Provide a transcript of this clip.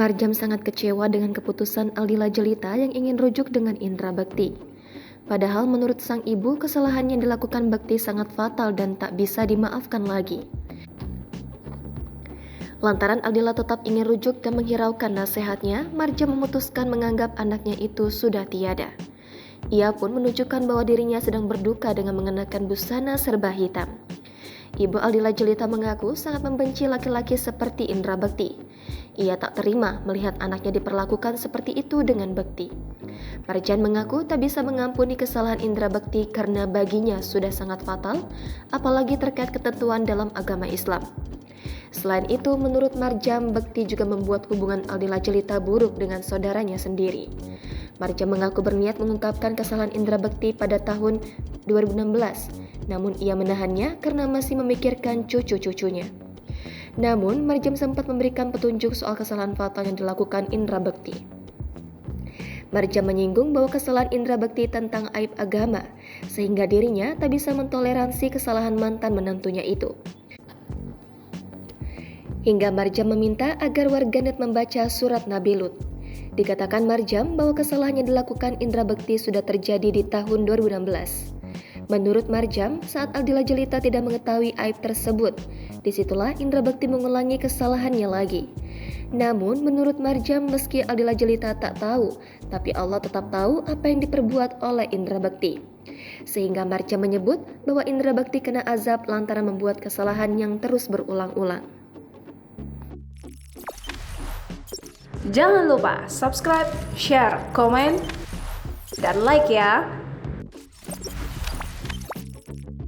Marjam sangat kecewa dengan keputusan Aldila Jelita yang ingin rujuk dengan Indra Bekti. Padahal menurut sang ibu, kesalahan yang dilakukan Bekti sangat fatal dan tak bisa dimaafkan lagi. Lantaran Aldila tetap ingin rujuk dan menghiraukan nasihatnya, Marjam memutuskan menganggap anaknya itu sudah tiada. Ia pun menunjukkan bahwa dirinya sedang berduka dengan mengenakan busana serba hitam. Ibu Aldila Jelita mengaku sangat membenci laki-laki seperti Indra Bekti. Ia tak terima melihat anaknya diperlakukan seperti itu dengan Bekti. Marjan mengaku tak bisa mengampuni kesalahan Indra Bekti karena baginya sudah sangat fatal, apalagi terkait ketentuan dalam agama Islam. Selain itu, menurut Marjam, Bekti juga membuat hubungan Aldila Jelita buruk dengan saudaranya sendiri. Marjam mengaku berniat mengungkapkan kesalahan Indra Bekti pada tahun 2016, namun ia menahannya karena masih memikirkan cucu-cucunya. Namun, Marjam sempat memberikan petunjuk soal kesalahan fatal yang dilakukan Indra Bekti. Marjam menyinggung bahwa kesalahan Indra Bekti tentang aib agama, sehingga dirinya tak bisa mentoleransi kesalahan mantan menantunya itu. Hingga Marjam meminta agar warganet membaca surat Nabi Lut. Dikatakan Marjam bahwa kesalahan yang dilakukan Indra Bekti sudah terjadi di tahun 2016. Menurut Marjam, saat Aldila Jelita tidak mengetahui aib tersebut, disitulah Indra Bekti mengulangi kesalahannya lagi. Namun, menurut Marjam, meski Aldila Jelita tak tahu, tapi Allah tetap tahu apa yang diperbuat oleh Indra Bekti. Sehingga Marjam menyebut bahwa Indra Bekti kena azab lantaran membuat kesalahan yang terus berulang-ulang. Jangan lupa subscribe, share, komen, dan like ya!